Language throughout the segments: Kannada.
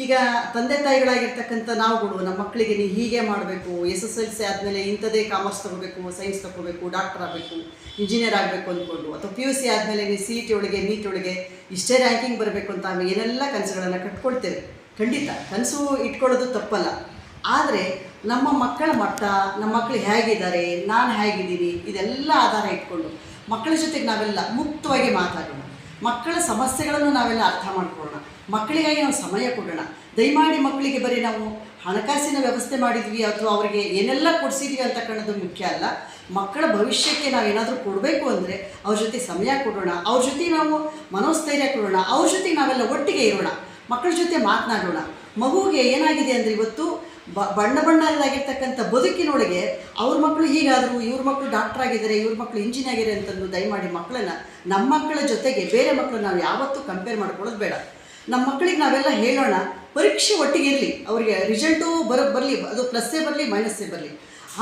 ಈಗ ತಂದೆ ತಾಯಿಗಳಾಗಿರ್ತಕ್ಕಂಥ ನಾವುಗಳು ನಮ್ಮ ಮಕ್ಕಳಿಗೆ ನೀವು ಹೀಗೆ ಮಾಡಬೇಕು, SSLC ಆದಮೇಲೆ ಇಂಥದೇ ಕಾಮರ್ಸ್ ತೊಗೋಬೇಕು, ಸೈನ್ಸ್ ತೊಗೋಬೇಕು, ಡಾಕ್ಟರ್ ಆಗಬೇಕು, ಇಂಜಿನಿಯರ್ ಆಗಬೇಕು ಅಂದ್ಕೊಂಡು, ಅಥವಾ PUC ಆದಮೇಲೆ ನೀವು CET ಒಳಗೆ ನೀಟ್ ಒಳಗೆ ಇಷ್ಟೇ ರ್ಯಾಂಕಿಂಗ್ ಬರಬೇಕು ಅಂತ ಏನೆಲ್ಲ ಕನಸುಗಳನ್ನು ಕಟ್ಕೊಳ್ತೇವೆ. ಖಂಡಿತ ಕನಸು ಇಟ್ಕೊಳ್ಳೋದು ತಪ್ಪಲ್ಲ. ಆದರೆ ನಮ್ಮ ಮಕ್ಕಳ ಮಟ್ಟ, ನಮ್ಮ ಮಕ್ಕಳು ಹೇಗಿದ್ದಾರೆ, ನಾನು ಹೇಗಿದ್ದೀನಿ, ಇದೆಲ್ಲ ಆಧಾರ ಇಟ್ಕೊಂಡು ಮಕ್ಕಳ ಜೊತೆಗೆ ನಾವೆಲ್ಲ ಮುಕ್ತವಾಗಿ ಮಾತಾಡೋಣ. ಮಕ್ಕಳ ಸಮಸ್ಯೆಗಳನ್ನು ನಾವೆಲ್ಲ ಅರ್ಥ ಮಾಡ್ಕೊಳ್ಳೋಣ. ಮಕ್ಕಳಿಗಾಗಿ ನಾವು ಸಮಯ ಕೊಡೋಣ. ದಯಮಾಡಿ ಮಕ್ಕಳಿಗೆ ಬರೀ ನಾವು ಹಣಕಾಸಿನ ವ್ಯವಸ್ಥೆ ಮಾಡಿದ್ವಿ ಅಥವಾ ಅವರಿಗೆ ಏನೆಲ್ಲ ಕೊಡಿಸಿದ್ವಿ ಅಂತ ಕಾಣೋದು ಮುಖ್ಯ ಅಲ್ಲ. ಮಕ್ಕಳ ಭವಿಷ್ಯಕ್ಕೆ ನಾವೇನಾದರೂ ಕೊಡಬೇಕು ಅಂದರೆ ಅವ್ರ ಜೊತೆ ಸಮಯ ಕೊಡೋಣ, ಅವ್ರ ಜೊತೆ ನಾವು ಮನೋಸ್ಥೈರ್ಯ ಕೊಡೋಣ, ಅವ್ರ ಜೊತೆಗೆ ನಾವೆಲ್ಲ ಒಟ್ಟಿಗೆ ಇರೋಣ, ಮಕ್ಕಳ ಜೊತೆ ಮಾತನಾಡೋಣ. ಮಗುವಿಗೆ ಏನಾಗಿದೆ ಅಂದರೆ ಇವತ್ತು ಬಣ್ಣದಾಗಿರ್ತಕ್ಕಂಥ ಬದುಕಿನೊಳಗೆ ಅವ್ರ ಮಕ್ಕಳು ಹೀಗಾದರು, ಇವ್ರ ಮಕ್ಕಳು ಡಾಕ್ಟರ್ ಆಗಿದ್ದಾರೆ, ಇವ್ರ ಮಕ್ಕಳು ಇಂಜಿನಿಯರ್ ಆಗಿದ್ದಾರೆ ಅಂತಂದು ದಯಮಾಡಿ ಮಕ್ಕಳನ್ನು ನಮ್ಮ ಮಕ್ಕಳ ಜೊತೆಗೆ ಬೇರೆ ಮಕ್ಕಳು ನಾವು ಯಾವತ್ತೂ ಕಂಪೇರ್ ಮಾಡ್ಕೊಳ್ಳೋದು ಬೇಡ. ನಮ್ಮ ಮಕ್ಕಳಿಗೆ ನಾವೆಲ್ಲ ಹೇಳೋಣ, ಪರೀಕ್ಷೆ ಒಟ್ಟಿಗೆ ಇರಲಿ, ಅವರಿಗೆ ರಿಸಲ್ಟು ಬರಲಿ, ಅದು ಪ್ಲಸ್ಸೇ ಬರಲಿ ಮೈನಸ್ಸೇ ಬರಲಿ,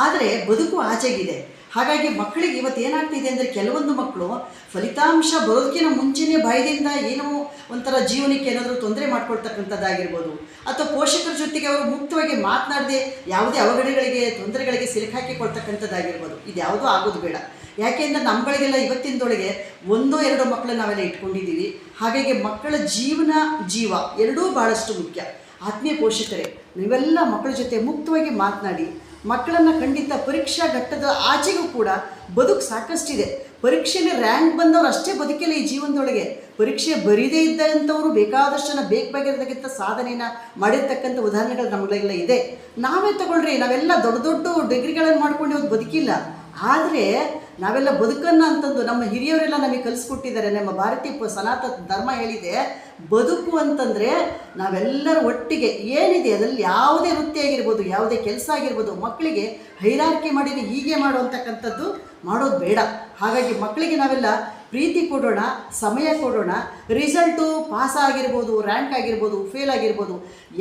ಆದರೆ ಬದುಕು ಆಚೆಗಿದೆ. ಹಾಗಾಗಿ ಮಕ್ಕಳಿಗೆ ಇವತ್ತು ಏನಾಗ್ತಿದೆ ಅಂದರೆ ಕೆಲವೊಂದು ಮಕ್ಕಳು ಫಲಿತಾಂಶ ಬರೋದಕ್ಕಿಂತ ಮುಂಚೆನೇ ಭಯದಿಂದ ಏನೋ ಒಂಥರ ಜೀವನಕ್ಕೆ ಏನಾದರೂ ತೊಂದರೆ ಮಾಡ್ಕೊಳ್ತಕ್ಕಂಥದ್ದಾಗಿರ್ಬೋದು, ಅಥವಾ ಪೋಷಕರ ಜೊತೆಗೆ ಅವರು ಮುಕ್ತವಾಗಿ ಮಾತನಾಡದೆ ಯಾವುದೇ ಅವಘಡಗಳಿಗೆ ತೊಂದರೆಗಳಿಗೆ ಸಿಲುಕಾಕಿಕೊಳ್ತಕ್ಕಂಥದ್ದಾಗಿರ್ಬೋದು. ಇದು ಯಾವುದೂ ಆಗೋದು ಬೇಡ. ಯಾಕೆಂದರೆ ನಮ್ಮಗಳಿಗೆಲ್ಲ ಇವತ್ತಿನದೊಳಗೆ 1-2 ಮಕ್ಕಳನ್ನ ನಾವೆಲ್ಲ ಇಟ್ಕೊಂಡಿದ್ದೀವಿ. ಹಾಗಾಗಿ ಮಕ್ಕಳ ಜೀವ ಎರಡೂ ಭಾಳಷ್ಟು ಮುಖ್ಯ. ಆತ್ಮೀಯ ಪೋಷಕರೇ, ನೀವೆಲ್ಲ ಮಕ್ಕಳ ಜೊತೆ ಮುಕ್ತವಾಗಿ ಮಾತನಾಡಿ. ಮಕ್ಕಳನ್ನು ಖಂಡಿತ ಪರೀಕ್ಷಾ ಘಟ್ಟದ ಆಚೆಗೂ ಕೂಡ ಬದುಕು ಸಾಕಷ್ಟಿದೆ. ಪರೀಕ್ಷೆಯಲ್ಲಿ ರ್ಯಾಂಕ್ ಬಂದವರು ಅಷ್ಟೇ ಬದುಕಿಲ್ಲ ಈ ಜೀವನದೊಳಗೆ. ಪರೀಕ್ಷೆ ಬರೀದೇ ಇದ್ದಂಥವರು ಬೇಕಾದಷ್ಟನ್ನು ಬೇಕಾಗಿರೋದಕ್ಕಿಂತ ಸಾಧನೆಯನ್ನು ಮಾಡಿರ್ತಕ್ಕಂಥ ಉದಾಹರಣೆಗಳು ನಮಗೆಲ್ಲ ಇದೆ. ನಾವೇ ತಗೊಳ್ರಿ, ನಾವೆಲ್ಲ ದೊಡ್ಡ ದೊಡ್ಡ ಡಿಗ್ರಿಗಳನ್ನು ಮಾಡ್ಕೊಂಡು ಇವತ್ತು ಬದುಕಿಲ್ಲ. ಆದರೆ ನಾವೆಲ್ಲ ಬದುಕನ್ನು ಅಂತಂದು ನಮ್ಮ ಹಿರಿಯವರೆಲ್ಲ ನಮಗೆ ಕಲಿಸ್ಕೊಟ್ಟಿದ್ದಾರೆ. ನಮ್ಮ ಭಾರತೀಯ ಸನಾತನ ಧರ್ಮ ಹೇಳಿದೆ, ಬದುಕು ಅಂತಂದರೆ ನಾವೆಲ್ಲರೂ ಒಟ್ಟಿಗೆ ಏನಿದೆ ಅದರಲ್ಲಿ ಯಾವುದೇ ವೃತ್ತಿ ಆಗಿರ್ಬೋದು, ಯಾವುದೇ ಕೆಲಸ ಆಗಿರ್ಬೋದು, ಮಕ್ಕಳಿಗೆ ಹೈರಾರ್ಕಿ ಮಾಡಿದರೆ ಹೀಗೆ ಮಾಡುವಂತಕ್ಕಂಥದ್ದು ಮಾಡೋದು ಬೇಡ. ಹಾಗಾಗಿ ಮಕ್ಕಳಿಗೆ ನಾವೆಲ್ಲ ಪ್ರೀತಿ ಕೊಡೋಣ, ಸಮಯ ಕೊಡೋಣ. ರಿಸಲ್ಟು ಪಾಸ್ ಆಗಿರ್ಬೋದು, ರ್ಯಾಂಕ್ ಆಗಿರ್ಬೋದು, ಫೇಲ್ ಆಗಿರ್ಬೋದು,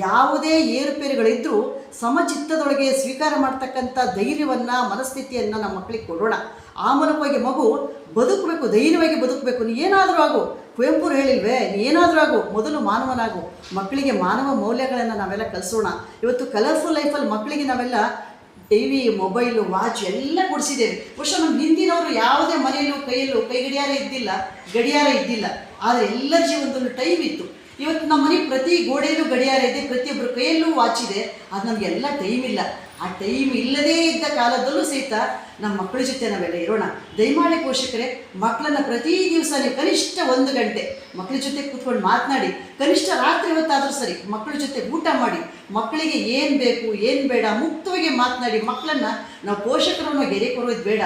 ಯಾವುದೇ ಏರುಪೇರುಗಳಿದ್ದರೂ ಸಮಚಿತ್ತದೊಳಗೆ ಸ್ವೀಕಾರ ಮಾಡ್ತಕ್ಕಂಥ ಧೈರ್ಯವನ್ನು, ಮನಸ್ಥಿತಿಯನ್ನು ನಮ್ಮ ಮಕ್ಕಳಿಗೆ ಕೊಡೋಣ. ಆ ಮೂಲಕವಾಗಿ ಮಗು ಬದುಕಬೇಕು, ಧೈರ್ಯವಾಗಿ ಬದುಕಬೇಕು. ನೀ ಏನಾದರೂ ಆಗು, ಕುವೆಂಪು ಹೇಳಿಲ್ವೇ, ನೀ ಏನಾದರೂ ಆಗು, ಮೊದಲು ಮಾನವನಾಗು. ಮಕ್ಕಳಿಗೆ ಮಾನವ ಮೌಲ್ಯಗಳನ್ನು ನಾವೆಲ್ಲ ಕಲಿಸೋಣ. ಇವತ್ತು ಕಲರ್ಫುಲ್ ಲೈಫಲ್ಲಿ ಮಕ್ಕಳಿಗೆ ನಾವೆಲ್ಲ TV, ಮೊಬೈಲು, ವಾಚ್ ಎಲ್ಲ ಕೊಡಿಸಿದ್ದೇವೆ. ಬಹುಶಃ ನಮ್ಮ ಹಿಂದಿನವರು ಯಾವುದೇ ಮನೆಯಲ್ಲೂ ಕೈ ಗಡಿಯಾರ ಇದ್ದಿಲ್ಲ. ಆದರೆ ಎಲ್ಲರ ಜೀವನದಲ್ಲೂ ಟೈಮ್ ಇತ್ತು. ಇವತ್ತು ನಮ್ಮ ಮನೆ ಪ್ರತಿ ಗೋಡೆಯಲ್ಲೂ ಗಡಿಯಾರ ಇದೆ, ಪ್ರತಿಯೊಬ್ಬರ ಕೈಯಲ್ಲೂ ವಾಚ್ ಇದೆ. ಅದು ನಮಗೆಲ್ಲ ಟೈಮ್ ಇಲ್ಲ. ಆ ಟೈಮ್ ಇಲ್ಲದೇ ಇದ್ದ ಕಾಲದಲ್ಲೂ ಸಹಿತ ನಮ್ಮ ಮಕ್ಕಳ ಜೊತೆ ನಾವೆಲ್ಲ ಇರೋಣ. ದಯಮಾಡಿ ಪೋಷಕರೇ, ಮಕ್ಕಳನ್ನು ಪ್ರತಿ ದಿವಸ ನೀವು ಕನಿಷ್ಠ 1 ಗಂಟೆ ಮಕ್ಕಳ ಜೊತೆ ಕೂತ್ಕೊಂಡು ಮಾತನಾಡಿ. ಕನಿಷ್ಠ ರಾತ್ರಿ ಹೊತ್ತಾದರೂ ಸರಿ ಮಕ್ಕಳ ಜೊತೆ ಊಟ ಮಾಡಿ. ಮಕ್ಕಳಿಗೆ ಏನು ಬೇಕು ಏನು ಬೇಡ ಮುಕ್ತವಾಗಿ ಮಾತನಾಡಿ. ಮಕ್ಕಳನ್ನು ನಾವು ಪೋಷಕರನ್ನು ಗೆರೆ ಕೊಡೋದು ಬೇಡ.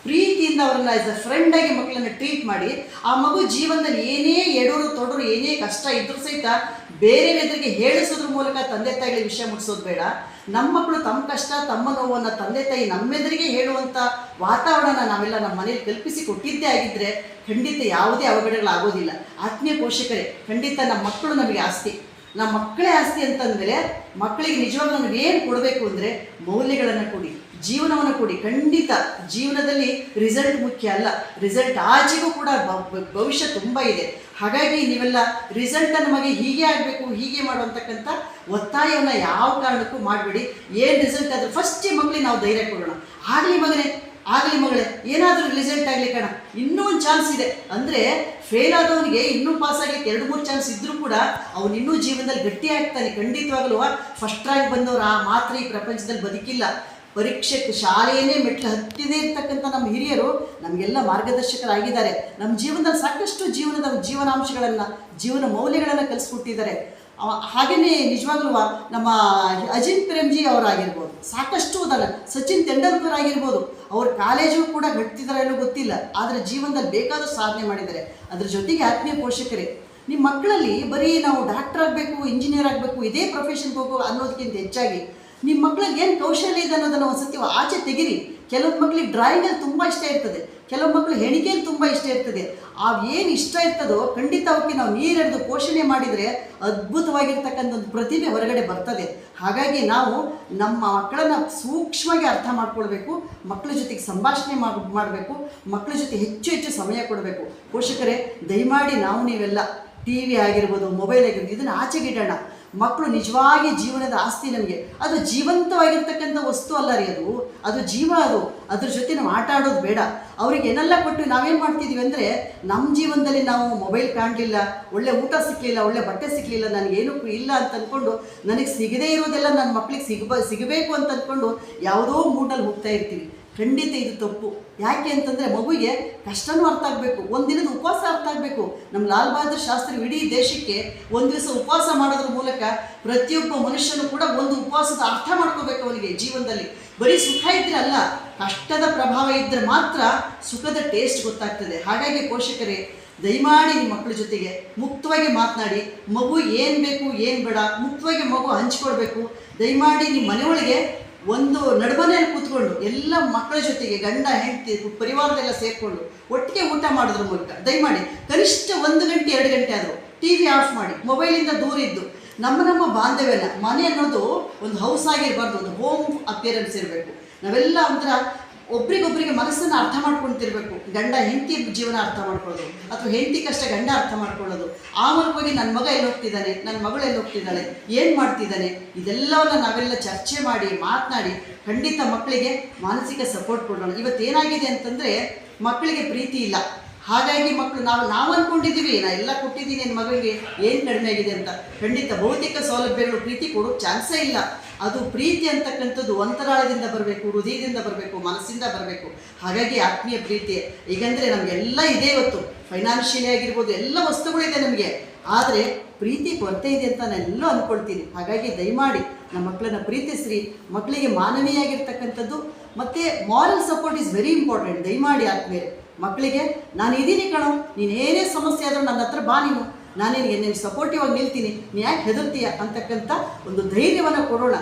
ಪ್ರೀತಿಯಿಂದ ಅವರನ್ನು ಆಸ್ ಅ ಫ್ರೆಂಡಾಗಿ ಮಕ್ಕಳನ್ನು ಟ್ರೀಟ್ ಮಾಡಿ. ಆ ಮಗು ಜೀವನದಲ್ಲಿ ಏನೇ ಎಡರು ತೊಡರು, ಏನೇ ಕಷ್ಟ ಇದ್ದರೂ ಸಹಿತ ಬೇರೆ ಎದುರಿಗೆ ಹೇಳಿಸೋದ್ರ ಮೂಲಕ ತಂದೆ ತಾಯಿಗಳಿಗೆ ವಿಷಯ ಮುಟ್ಟಿಸೋದು ಬೇಡ. ನಮ್ಮ ಮಕ್ಕಳು ತಮ್ಮ ಕಷ್ಟ, ತಮ್ಮ ನೋವನ್ನು ತಂದೆ ತಾಯಿ ನಮ್ಮೆದುರಿಗೆ ಹೇಳುವಂಥ ವಾತಾವರಣ ನಾವೆಲ್ಲ ನಮ್ಮ ಮನೇಲಿ ಕಲ್ಪಿಸಿ ಕೊಟ್ಟಿದ್ದೇ ಆಗಿದ್ದರೆ ಖಂಡಿತ ಯಾವುದೇ ಅವಘಡಗಳಾಗೋದಿಲ್ಲ. ಆತ್ಮೀಯ ಪೋಷಕರೇ, ಖಂಡಿತ ನಮ್ಮ ಮಕ್ಕಳು ನಮಗೆ ಆಸ್ತಿ. ನಮ್ಮ ಮಕ್ಕಳೇ ಆಸ್ತಿ ಅಂತಂದಮೇಲೆ ಮಕ್ಕಳಿಗೆ ನಿಜವಾಗ್ಲೂ ನಾವು ಏನು ಕೊಡಬೇಕು ಅಂದರೆ ಮೌಲ್ಯಗಳನ್ನು ಕೊಡಿ, ಜೀವನವನ್ನು ಕೊಡಿ. ಖಂಡಿತ ಜೀವನದಲ್ಲಿ ರಿಸಲ್ಟ್ ಮುಖ್ಯ ಅಲ್ಲ, ರಿಸಲ್ಟ್ ಆಚೆಗೂ ಕೂಡ ಭವಿಷ್ಯ ತುಂಬ ಇದೆ. ಹಾಗಾಗಿ ನೀವೆಲ್ಲ ರಿಸಲ್ಟ್ ನಮಗೆ ಹೀಗೆ ಆಗಬೇಕು, ಹೀಗೆ ಮಾಡುವಂತಕ್ಕಂಥ ಒತ್ತಾಯವನ್ನು ಯಾವ ಕಾರಣಕ್ಕೂ ಮಾಡಬೇಡಿ. ಏನು ರಿಸಲ್ಟ್ ಆದರೂ ಫಸ್ಟ್ ಮಗಳಿಗೆ ನಾವು ಧೈರ್ಯ ಕೊಡೋಣ. ಆಗಲಿ ಮಗಳೇ, ಏನಾದರೂ ರಿಸಲ್ಟ್ ಆಗಲಿ ಕಣ, ಇನ್ನೂ ಒಂದು ಚಾನ್ಸ್ ಇದೆ ಅಂದರೆ ಫೇಲ್ ಆದವನಿಗೆ ಇನ್ನೂ ಪಾಸ್ ಆಗಲಿಕ್ಕೆ 2-3 ಚಾನ್ಸ್ ಇದ್ದರೂ ಕೂಡ ಅವನು ಇನ್ನೂ ಜೀವನದಲ್ಲಿ ಗಟ್ಟಿ ಆಗ್ತಾನೆ. ಖಂಡಿತವಾಗಲೂ ಫಸ್ಟ್ ರ್ಯಾಂಕ್ ಬಂದವರು ಆ ಮಾತ್ರ ಈ ಪ್ರಪಂಚದಲ್ಲಿ ಬದುಕಿಲ್ಲ. ಪರೀಕ್ಷೆಗೆ ಶಾಲೆಯೇ ಮೆಟ್ಲು ಹತ್ತಿದೇ ಇರ್ತಕ್ಕಂಥ ನಮ್ಮ ಹಿರಿಯರು ನಮಗೆಲ್ಲ ಮಾರ್ಗದರ್ಶಕರಾಗಿದ್ದಾರೆ. ನಮ್ಮ ಜೀವನದಲ್ಲಿ ಸಾಕಷ್ಟು ಜೀವನಾಂಶಗಳನ್ನು, ಜೀವನ ಮೌಲ್ಯಗಳನ್ನು ಕಲಿಸ್ಕೊಟ್ಟಿದ್ದಾರೆ. ಹಾಗೆಯೇ ನಿಜವಾಗ್ಲೂ ನಮ್ಮ ಅಜಿತ್ ಪ್ರೇಮ್ಜಿ ಅವರಾಗಿರ್ಬೋದು, ಸಾಕಷ್ಟು ಉದಾಹರಣೆ, ಸಚಿನ್ ತೆಂಡೂಲ್ಕರ್ ಆಗಿರ್ಬೋದು, ಅವ್ರ ಕಾಲೇಜು ಕೂಡ ಗಟ್ಟಿದ್ದಾರೆ ಅನ್ನೋ ಗೊತ್ತಿಲ್ಲ, ಆದರೆ ಜೀವನದಲ್ಲಿ ಬೇಕಾದರೂ ಸಾಧನೆ ಮಾಡಿದ್ದಾರೆ. ಅದ್ರ ಜೊತೆಗೆ ಆತ್ಮೀಯ ಪೋಷಕರೇ, ನಿಮ್ಮ ಮಕ್ಕಳಲ್ಲಿ ಬರೀ ನಾವು ಡಾಕ್ಟರ್ ಆಗಬೇಕು, ಇಂಜಿನಿಯರ್ ಆಗಬೇಕು, ಇದೇ ಪ್ರೊಫೆಷನ್ಗೆ ಹೋಗೋ ಅನ್ನೋದಕ್ಕಿಂತ ಹೆಚ್ಚಾಗಿ ನಿಮ್ಮ ಮಕ್ಳಿಗೆ ಏನು ಕೌಶಲ್ಯ ಇದೆ ಅನ್ನೋದನ್ನು ಒಂದು ಸತಿ ಆಚೆ ತೆಗಿರಿ. ಕೆಲವೊಂದು ಮಕ್ಕಳಿಗೆ ಡ್ರಾಯಿಂಗಲ್ಲಿ ತುಂಬ ಇಷ್ಟ ಇರ್ತದೆ, ಕೆಲವು ಮಕ್ಕಳು ಹೆಣಿಗೆಯಲ್ಲಿ ತುಂಬ ಇಷ್ಟ ಇರ್ತದೆ. ಏನು ಇಷ್ಟ ಇರ್ತದೋ ಖಂಡಿತ ಅವಕ್ಕೆ ನಾವು ನೀರೆರೆದು ಪೋಷಣೆ ಮಾಡಿದರೆ ಅದ್ಭುತವಾಗಿರ್ತಕ್ಕಂಥ ಒಂದು ಪ್ರತಿಭೆ ಹೊರಗಡೆ ಬರ್ತದೆ. ಹಾಗಾಗಿ ನಾವು ನಮ್ಮ ಮಕ್ಕಳನ್ನು ಸೂಕ್ಷ್ಮವಾಗಿ ಅರ್ಥ ಮಾಡ್ಕೊಳ್ಬೇಕು, ಮಕ್ಕಳ ಜೊತೆಗೆ ಸಂಭಾಷಣೆ ಮಾಡಬೇಕು, ಮಕ್ಕಳ ಜೊತೆ ಹೆಚ್ಚು ಹೆಚ್ಚು ಸಮಯ ಕೊಡಬೇಕು. ಪೋಷಕರೇ, ದಯಮಾಡಿ ನೀವೆಲ್ಲ TV ಆಗಿರ್ಬೋದು, ಮೊಬೈಲ್ ಆಗಿರ್ಬೋದು, ಇದನ್ನು ಆಚೆಗಿಡೋಣ. ಮಕ್ಕಳು ನಿಜವಾಗಿ ಜೀವನದ ಆಸ್ತಿ ನಮಗೆ. ಅದು ಜೀವಂತವಾಗಿರ್ತಕ್ಕಂಥ ವಸ್ತು ಅಲ್ಲ ರೀ, ಅದು ಜೀವ. ಅದ್ರ ಜೊತೆ ನಾವು ಆಟ ಆಡೋದು ಬೇಡ. ಅವ್ರಿಗೆ ಏನೆಲ್ಲ ಕೊಟ್ಟು ನಾವೇನು ಮಾಡ್ತಿದ್ದೀವಿ ಅಂದರೆ, ನಮ್ಮ ಜೀವನದಲ್ಲಿ ನಾವು ಮೊಬೈಲ್ ಕಾಣಲಿಲ್ಲ, ಒಳ್ಳೆ ಊಟ ಸಿಕ್ಕಲಿಲ್ಲ, ಒಳ್ಳೆ ಬಟ್ಟೆ ಸಿಕ್ಕಲಿಲ್ಲ, ನನಗೇನು ಇಲ್ಲ ಅಂತ ಅಂದ್ಕೊಂಡು, ನನಗೆ ಸಿಗದೇ ಇರೋದೆಲ್ಲ ನನ್ನ ಮಕ್ಕಳಿಗೆ ಸಿಗಬೇಕು ಅಂತ ಅಂದ್ಕೊಂಡು ಯಾವುದೋ ಮೂಡಲ್ಲಿ ಹೋಗ್ತಾ ಇರ್ತೀವಿ. ಖಂಡಿತ ಇದು ತಪ್ಪು. ಯಾಕೆ ಅಂತಂದರೆ ಮಗುವಿಗೆ ಕಷ್ಟನೂ ಅರ್ಥ ಆಗಬೇಕು, ಒಂದಿನದ ಉಪವಾಸ ಅರ್ಥ ಆಗಬೇಕು. ನಮ್ಮ ಲಾಲ್ ಬಹದ್ದೂರ್ ಶಾಸ್ತ್ರಿ ಇಡೀ ದೇಶಕ್ಕೆ ಒಂದು ದಿವಸ ಉಪವಾಸ ಮಾಡೋದ್ರ ಮೂಲಕ ಪ್ರತಿಯೊಬ್ಬ ಮನುಷ್ಯನು ಕೂಡ ಒಂದು ಉಪವಾಸದ ಅರ್ಥ ಮಾಡ್ಕೋಬೇಕು ಅವನಿಗೆ ಜೀವನದಲ್ಲಿ. ಬರೀ ಸುಖ ಇದ್ರೆ ಅಲ್ಲ, ಕಷ್ಟದ ಪ್ರಭಾವ ಇದ್ದರೆ ಮಾತ್ರ ಸುಖದ ಟೇಸ್ಟ್ ಗೊತ್ತಾಗ್ತದೆ. ಹಾಗಾಗಿ ಪೋಷಕರೇ, ದಯಮಾಡಿ ನಿಮ್ಮ ಮಕ್ಕಳ ಜೊತೆಗೆ ಮುಕ್ತವಾಗಿ ಮಾತನಾಡಿ, ಮಗು ಏನು ಬೇಕು ಏನು ಬೇಡ ಮುಕ್ತವಾಗಿ ಮಗು ಹಂಚ್ಕೊಳ್ಬೇಕು. ದಯಮಾಡಿ ನಿಮ್ಮ ಮನೆಯೊಳಗೆ ಒಂದು ನಡುಮನೆಯಲ್ಲಿ ಕೂತ್ಕೊಂಡು ಎಲ್ಲ ಮಕ್ಕಳ ಜೊತೆಗೆ ಗಂಡ ಹೆಂಡತಿ ಪರಿವಾರದೆಲ್ಲ ಸೇರಿಕೊಂಡು ಒಟ್ಟಿಗೆ ಊಟ ಮಾಡೋದ್ರ ಮೂಲಕ ದಯಮಾಡಿ ಕನಿಷ್ಠ 1 ಗಂಟೆ 2 ಗಂಟೆ ಆದರೂ ಟಿ ವಿ ಆಫ್ ಮಾಡಿ, ಮೊಬೈಲಿಂದ ದೂರ ಇದ್ದು ನಮ್ಮ ಬಾಂಧವ್ಯನ, ಮನೆ ಅನ್ನೋದು ಒಂದು ಹೌಸ್ ಆಗಿರಬಾರ್ದು, ಒಂದು ಹೋಮ್ ಅಪಿಯರೆನ್ಸ್ ಇರಬೇಕು. ನಾವೆಲ್ಲ ಒಂಥರ ಒಬ್ರಿಗೊಬ್ರಿಗೆ ಮನಸ್ಸನ್ನು ಅರ್ಥ ಮಾಡ್ಕೊಳ್ತಿರ್ಬೇಕು. ಗಂಡ ಹೆಂಡತಿ ಜೀವನ ಅರ್ಥ ಮಾಡ್ಕೊಳ್ಳೋದು, ಅಥವಾ ಹೆಂಡತಿ ಕಷ್ಟ ಗಂಡ ಅರ್ಥ ಮಾಡ್ಕೊಳ್ಳೋದು. ಆ ಮೂಲಕವಾಗಿ ನನ್ನ ಮಗ ಎಲ್ಲಿ ಹೋಗ್ತಿದ್ದಾನೆ, ನನ್ನ ಮಗಳು ಎಲ್ಲಿ ಹೋಗ್ತಿದ್ದಾಳೆ, ಏನು ಮಾಡ್ತಿದ್ದಾನೆ, ಇದೆಲ್ಲವನ್ನು ನಾವೆಲ್ಲ ಚರ್ಚೆ ಮಾಡಿ ಮಾತನಾಡಿ ಖಂಡಿತ ಮಕ್ಕಳಿಗೆ ಮಾನಸಿಕ ಸಪೋರ್ಟ್ ಕೊಡೋಣ. ಇವತ್ತೇನಾಗಿದೆ ಅಂತಂದರೆ, ಮಕ್ಕಳಿಗೆ ಪ್ರೀತಿ ಇಲ್ಲ. ಹಾಗಾಗಿ ಮಕ್ಕಳು ನಾವು ಅಂದ್ಕೊಂಡಿದ್ದೀವಿ ನಾ ಎಲ್ಲ ಕೊಟ್ಟಿದ್ದೀನಿ ನನ್ನ ಮಗಳಿಗೆ, ಏನು ಕಡಿಮೆ ಆಗಿದೆ ಅಂತ. ಖಂಡಿತ ಭೌತಿಕ ಸೌಲಭ್ಯಗಳು ಪ್ರೀತಿ ಕೊಡೋಕ್ಕೆ ಚಾನ್ಸೇ ಇಲ್ಲ. ಅದು ಪ್ರೀತಿ ಅಂತಕ್ಕಂಥದ್ದು ಅಂತರಾಳದಿಂದ ಬರಬೇಕು, ಹೃದಯದಿಂದ ಬರಬೇಕು, ಮನಸ್ಸಿಂದ ಬರಬೇಕು. ಹಾಗಾಗಿ ಆತ್ಮೀಯ ಪ್ರೀತಿ ಈಗಂದರೆ ನಮಗೆಲ್ಲ ಇದೆ. ಇವತ್ತು ಫೈನಾನ್ಷಿಯಲಿ ಆಗಿರ್ಬೋದು, ಎಲ್ಲ ವಸ್ತುಗಳಿದೆ ನಮಗೆ, ಆದರೆ ಪ್ರೀತಿ ಕೊರತೆ ಇದೆ ಅಂತ ನಾನು ಎಲ್ಲೋ ಅಂದ್ಕೊಳ್ತೀನಿ. ಹಾಗಾಗಿ ದಯಮಾಡಿ ನಮ್ಮ ಮಕ್ಕಳನ್ನ ಪ್ರೀತಿಸ್ರಿ. ಮಕ್ಕಳಿಗೆ ಮಾನವೀಯಾಗಿರ್ತಕ್ಕಂಥದ್ದು ಮತ್ತು moral support is very important. ದಯಮಾಡಿ ಆದ್ಮೇಲೆ ಮಕ್ಕಳಿಗೆ ನಾನು ಇದ್ದೀನಿ ಕಣೋ, ನೀನೇನೇ ಸಮಸ್ಯೆ ಆದರೂ ನನ್ನ ಹತ್ರ ಬಾ, ನಾನೇನು ಸಪೋರ್ಟಿವ್ ಆಗಿ ನಿಲ್ತೀನಿ, ನೀನು ಯಾಕೆ ಹೆದರ್ತೀಯ ಅಂತಕ್ಕಂಥ ಒಂದು ಧೈರ್ಯವನ್ನು ಕೊಡೋಣ.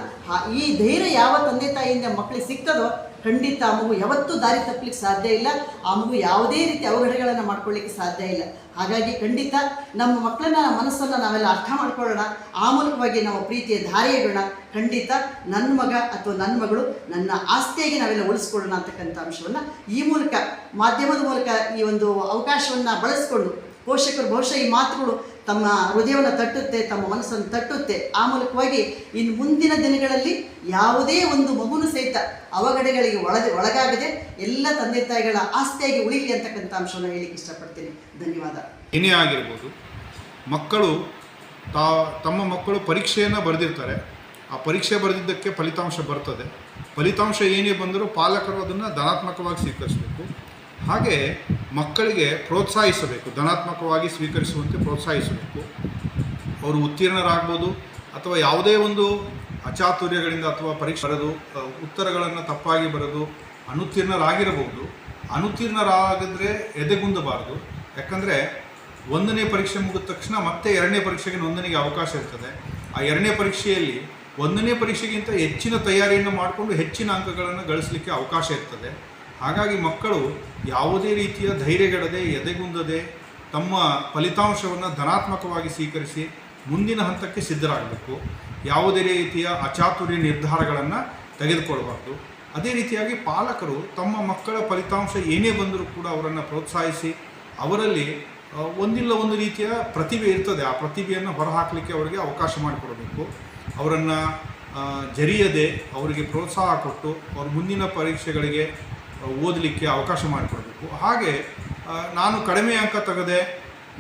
ಈ ಧೈರ್ಯ ಯಾವ ತಂದೆ ತಾಯಿಯಿಂದ ಮಕ್ಕಳಿಗೆ ಸಿಕ್ಕದೋ ಖಂಡಿತ ಆ ಮಗು ಯಾವತ್ತೂ ದಾರಿ ತಪ್ಪಲಿಕ್ಕೆ ಸಾಧ್ಯ ಇಲ್ಲ. ಆ ಮಗು ಯಾವುದೇ ರೀತಿ ಅವಘಡಗಳನ್ನು ಮಾಡ್ಕೊಳ್ಳಿಕ್ಕೆ ಸಾಧ್ಯ ಇಲ್ಲ. ಹಾಗಾಗಿ ಖಂಡಿತ ನಮ್ಮ ಮಕ್ಕಳನ್ನ ಮನಸ್ಸನ್ನು ನಾವೆಲ್ಲ ಅರ್ಥ ಮಾಡ್ಕೊಳ್ಳೋಣ. ಆ ಮೂಲಕವಾಗಿ ನಾವು ಪ್ರೀತಿಯ ದಾರಿ ಇಡೋಣ. ಖಂಡಿತ ನನ್ನ ಮಗ ಅಥವಾ ನನ್ನ ಮಗಳು ನನ್ನ ಆಸ್ತಿಯಾಗಿ ನಾವೆಲ್ಲ ಉಳಿಸ್ಕೊಳ್ಳೋಣ ಅಂತಕ್ಕಂಥ ಅಂಶವನ್ನು ಈ ಮೂಲಕ ಮಾಧ್ಯಮದ ಮೂಲಕ ಈ ಒಂದು ಅವಕಾಶವನ್ನು ಬಳಸ್ಕೊಂಡು ಪೋಷಕರು ಬಹುಶಃ ಈ ಮಾತುಗಳು ತಮ್ಮ ಹೃದಯವನ್ನು ತಟ್ಟುತ್ತೆ, ತಮ್ಮ ಮನಸ್ಸನ್ನು ತಟ್ಟುತ್ತೆ. ಆ ಮೂಲಕವಾಗಿ ಇನ್ನು ಮುಂದಿನ ದಿನಗಳಲ್ಲಿ ಯಾವುದೇ ಒಂದು ಮಗುನು ಸಹಿತ ಅವಘಡಗಳಿಗೆ ಒಳಗಾಗದೆ ಎಲ್ಲ ತಂದೆ ತಾಯಿಗಳ ಆಸ್ತಿಯಾಗಿ ಉಳಿಲಿ ಅಂತಕ್ಕಂಥ ಅಂಶವನ್ನು ಹೇಳಿಕ್ಕೆ ಇಷ್ಟಪಡ್ತೀನಿ. ಧನ್ಯವಾದ. ಏನೇ ಆಗಿರ್ಬೋದು, ಮಕ್ಕಳು ತಮ್ಮ ಮಕ್ಕಳು ಪರೀಕ್ಷೆಯನ್ನು ಬರೆದಿರ್ತಾರೆ. ಆ ಪರೀಕ್ಷೆ ಬರೆದಿದ್ದಕ್ಕೆ ಫಲಿತಾಂಶ ಬರ್ತದೆ. ಫಲಿತಾಂಶ ಏನೇ ಬಂದರೂ ಪಾಲಕರು ಅದನ್ನು ಧನಾತ್ಮಕವಾಗಿ ಸ್ವೀಕರಿಸಬೇಕು. ಹಾಗೆ ಮಕ್ಕಳಿಗೆ ಪ್ರೋತ್ಸಾಹಿಸಬೇಕು, ಧನಾತ್ಮಕವಾಗಿ ಸ್ವೀಕರಿಸುವಂತೆ ಪ್ರೋತ್ಸಾಹಿಸಬೇಕು. ಅವರು ಉತ್ತೀರ್ಣರಾಗ್ಬೋದು ಅಥವಾ ಯಾವುದೇ ಒಂದು ಅಚಾತುರ್ಯಗಳಿಂದ ಅಥವಾ ಪರೀಕ್ಷೆ ಬರೆದು ಉತ್ತರಗಳನ್ನು ತಪ್ಪಾಗಿ ಬರೆದು ಅನುತ್ತೀರ್ಣರಾಗಿರಬಹುದು. ಅನುತ್ತೀರ್ಣರಾಗಿದ್ರೆ ಎದೆಗುಂದಬಾರದು. ಯಾಕಂದರೆ 1ನೇ ಪರೀಕ್ಷೆ ಮುಗಿದ ತಕ್ಷಣ ಮತ್ತೆ 2ನೇ ಪರೀಕ್ಷೆಗೆ ನೋಂದಣಿಗೆ ಅವಕಾಶ ಇರ್ತದೆ. ಆ 2ನೇ ಪರೀಕ್ಷೆಯಲ್ಲಿ 1ನೇ ಪರೀಕ್ಷೆಗಿಂತ ಹೆಚ್ಚಿನ ತಯಾರಿಯನ್ನು ಮಾಡಿಕೊಂಡು ಹೆಚ್ಚಿನ ಅಂಕಗಳನ್ನು ಗಳಿಸಲಿಕ್ಕೆ ಅವಕಾಶ ಇರ್ತದೆ. ಹಾಗಾಗಿ ಮಕ್ಕಳು ಯಾವುದೇ ರೀತಿಯ ಧೈರ್ಯಗೆಡದೆ ಎದೆಗುಂದದೆ ತಮ್ಮ ಫಲಿತಾಂಶವನ್ನು ಧನಾತ್ಮಕವಾಗಿ ಸ್ವೀಕರಿಸಿ ಮುಂದಿನ ಹಂತಕ್ಕೆ ಸಿದ್ಧರಾಗಬೇಕು. ಯಾವುದೇ ರೀತಿಯ ಅಚಾತುರ್ಯ ನಿರ್ಧಾರಗಳನ್ನು ತೆಗೆದುಕೊಳ್ಳಬಾರ್ದು. ಅದೇ ರೀತಿಯಾಗಿ ಪಾಲಕರು ತಮ್ಮ ಮಕ್ಕಳ ಫಲಿತಾಂಶ ಏನೇ ಬಂದರೂ ಕೂಡ ಅವರನ್ನು ಪ್ರೋತ್ಸಾಹಿಸಿ ಅವರಲ್ಲಿ ಒಂದಿಲ್ಲ ಒಂದು ರೀತಿಯ ಪ್ರತಿಭೆ ಇರ್ತದೆ, ಆ ಪ್ರತಿಭೆಯನ್ನು ಹೊರಹಾಕಲಿಕ್ಕೆ ಅವರಿಗೆ ಅವಕಾಶ ಮಾಡಿಕೊಡಬೇಕು. ಅವರನ್ನು ಜರಿಯದೆ ಅವರಿಗೆ ಪ್ರೋತ್ಸಾಹ ಕೊಟ್ಟು ಅವ್ರ ಮುಂದಿನ ಪರೀಕ್ಷೆಗಳಿಗೆ ಓದಲಿಕ್ಕೆ ಅವಕಾಶ ಮಾಡಿಕೊಡಬೇಕು. ಹಾಗೆ ನಾನು ಕಡಿಮೆ ಅಂಕ ತೆಗೆದೆ,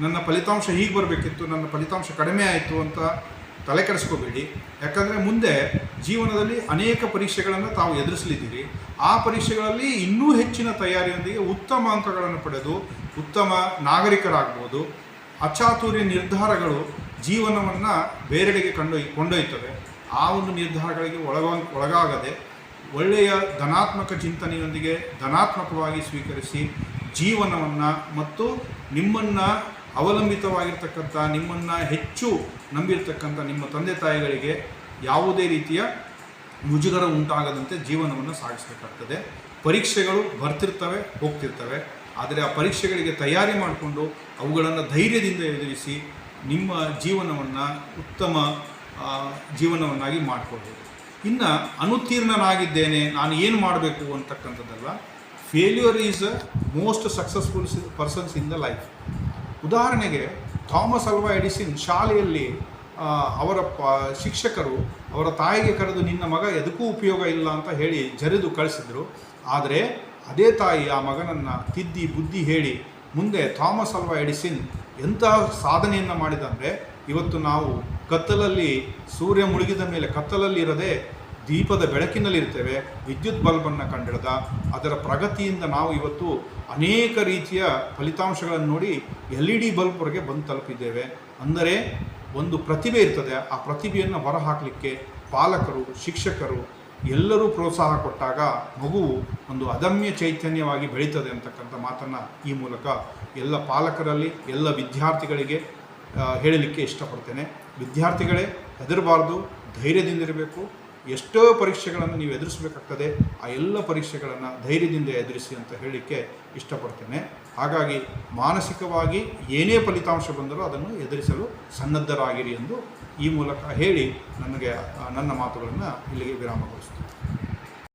ನನ್ನ ಫಲಿತಾಂಶ ಹೀಗೆ ಬರಬೇಕಿತ್ತು, ನನ್ನ ಫಲಿತಾಂಶ ಕಡಿಮೆ ಆಯಿತು ಅಂತ ತಲೆ ಕೆಡಿಸ್ಕೋಬೇಡಿ. ಯಾಕಂದರೆ ಮುಂದೆ ಜೀವನದಲ್ಲಿ ಅನೇಕ ಪರೀಕ್ಷೆಗಳನ್ನು ತಾವು ಎದುರಿಸಲಿದ್ದೀರಿ. ಆ ಪರೀಕ್ಷೆಗಳಲ್ಲಿ ಇನ್ನೂ ಹೆಚ್ಚಿನ ತಯಾರಿಯೊಂದಿಗೆ ಉತ್ತಮ ಅಂಕಗಳನ್ನು ಪಡೆದು ಉತ್ತಮ ನಾಗರಿಕರಾಗ್ಬೋದು. ಅಚಾತುರ್ಯ ನಿರ್ಧಾರಗಳು ಜೀವನವನ್ನು ಬೇರೆಡೆಗೆ ಕೊಂಡೊಯ್ತವೆ. ಆ ಒಂದು ನಿರ್ಧಾರಗಳಿಗೆ ಒಳಗಾಗದೆ ಒಳ್ಳೆಯ ಧನಾತ್ಮಕ ಚಿಂತನೆಯೊಂದಿಗೆ ಧನಾತ್ಮಕವಾಗಿ ಸ್ವೀಕರಿಸಿ ಜೀವನವನ್ನು ಮತ್ತು ನಿಮ್ಮನ್ನು ಅವಲಂಬಿತವಾಗಿರ್ತಕ್ಕಂಥ, ನಿಮ್ಮನ್ನು ಹೆಚ್ಚು ನಂಬಿರ್ತಕ್ಕಂಥ ನಿಮ್ಮ ತಂದೆ ತಾಯಿಗಳಿಗೆ ಯಾವುದೇ ರೀತಿಯ ಮುಜುಗರ ಉಂಟಾಗದಂತೆ ಜೀವನವನ್ನು ಸಾಗಿಸಬೇಕಾಗ್ತದೆ. ಪರೀಕ್ಷೆಗಳು ಬರ್ತಿರ್ತವೆ, ಹೋಗ್ತಿರ್ತವೆ. ಆದರೆ ಆ ಪರೀಕ್ಷೆಗಳಿಗೆ ತಯಾರಿ ಮಾಡಿಕೊಂಡು ಅವುಗಳನ್ನು ಧೈರ್ಯದಿಂದ ಎದುರಿಸಿ ನಿಮ್ಮ ಜೀವನವನ್ನು ಉತ್ತಮ ಜೀವನವನ್ನಾಗಿ ಮಾಡಿಕೊಳ್ಬೋದು. ಇನ್ನು ಅನುತ್ತೀರ್ಣನಾಗಿದ್ದೇನೆ, ನಾನು ಏನು ಮಾಡಬೇಕು ಅಂತಕ್ಕಂಥದ್ದಲ್ಲ. Failure is a most successful persons in the life. ಉದಾಹರಣೆಗೆ ಥಾಮಸ್ ಅಲ್ವಾ ಎಡಿಸನ್ ಶಾಲೆಯಲ್ಲಿ ಅವರ ಶಿಕ್ಷಕರು ಅವರ ತಾಯಿಗೆ ಕರೆದು ನಿನ್ನ ಮಗ ಎದಕ್ಕೂ ಉಪಯೋಗ ಇಲ್ಲ ಅಂತ ಹೇಳಿ ಜರಿದು ಕಳಿಸಿದ್ರು. ಆದರೆ ಅದೇ ತಾಯಿ ಆ ಮಗನನ್ನು ತಿದ್ದಿ ಬುದ್ಧಿ ಹೇಳಿ ಮುಂದೆ ಥಾಮಸ್ ಅಲ್ವಾ ಎಡಿಸನ್ ಎಂತಹ ಸಾಧನೆಯನ್ನು ಮಾಡಿದಂದರೆ ಇವತ್ತು ನಾವು ಕತ್ತಲಲ್ಲಿ ಸೂರ್ಯ ಮುಳುಗಿದ ಮೇಲೆ ಕತ್ತಲಲ್ಲಿ ಇರದೆ ದೀಪದ ಬೆಳಕಿನಲ್ಲಿರ್ತೇವೆ. ವಿದ್ಯುತ್ ಬಲ್ಬನ್ನು ಕಂಡಿಡ್ದ. ಅದರ ಪ್ರಗತಿಯಿಂದ ನಾವು ಇವತ್ತು ಅನೇಕ ರೀತಿಯ ಫಲಿತಾಂಶಗಳನ್ನು ನೋಡಿ LED ಬಲ್ಬ್ವರೆಗೆ ಬಂದು ತಲುಪಿದ್ದೇವೆ. ಅಂದರೆ ಒಂದು ಪ್ರತಿಭೆ ಇರ್ತದೆ. ಆ ಪ್ರತಿಭೆಯನ್ನು ಹೊರಹಾಕಲಿಕ್ಕೆ ಪಾಲಕರು, ಶಿಕ್ಷಕರು ಎಲ್ಲರೂ ಪ್ರೋತ್ಸಾಹ ಕೊಟ್ಟಾಗ ಮಗುವು ಒಂದು ಅದಮ್ಯ ಚೈತನ್ಯವಾಗಿ ಬೆಳೀತದೆ ಅಂತಕ್ಕಂಥ ಮಾತನ್ನು ಈ ಮೂಲಕ ಎಲ್ಲ ಪಾಲಕರಲ್ಲಿ, ಎಲ್ಲ ವಿದ್ಯಾರ್ಥಿಗಳಿಗೆ ಹೇಳಲಿಕ್ಕೆ ಇಷ್ಟಪಡ್ತೇನೆ. ವಿದ್ಯಾರ್ಥಿಗಳೇ ಹೆದರಬಾರ್ದು, ಧೈರ್ಯದಿಂದಿರಬೇಕು. ಎಷ್ಟೋ ಪರೀಕ್ಷೆಗಳನ್ನು ನೀವು ಎದುರಿಸಬೇಕಾಗ್ತದೆ. ಆ ಎಲ್ಲ ಪರೀಕ್ಷೆಗಳನ್ನು ಧೈರ್ಯದಿಂದ ಎದುರಿಸಿ ಅಂತ ಹೇಳಲಿಕ್ಕೆ ಇಷ್ಟಪಡ್ತೇನೆ. ಹಾಗಾಗಿ ಮಾನಸಿಕವಾಗಿ ಏನೇ ಫಲಿತಾಂಶ ಬಂದರೂ ಅದನ್ನು ಎದುರಿಸಲು ಸನ್ನದ್ಧರಾಗಿರಿ ಎಂದು ಈ ಮೂಲಕ ಹೇಳಿ ನನ್ನ ಮಾತುಗಳನ್ನು ಇಲ್ಲಿಗೆ ವಿರಾಮಗೊಳಿಸ್ತೇನೆ.